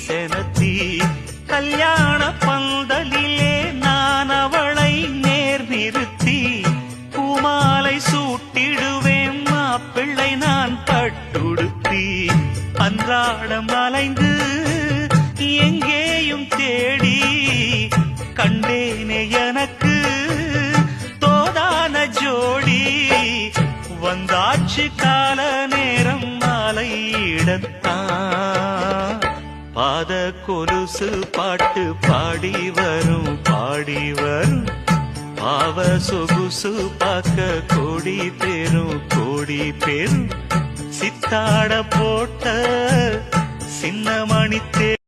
செனத்தி கல்யாண பந்தலிலே நான் அவளை நேர் நிறுத்தி பூமாலை சூட்டிடுவேன் மாப்பிள்ளை நான் பட்டுடுத்தி அன்றாடம் அலைந்து எங்கேயும் தேடி கண்டேனே எனக்கு தோதான ஜோடி வந்தாச்சு கால நேரம் மாலையிடத்தான் பாத கொலுசு பாட்டு பாடி வரும் பாவ சொகுசு பார்க்க கோடி பேரும் சித்தாட போட்ட சின்ன மணித்தே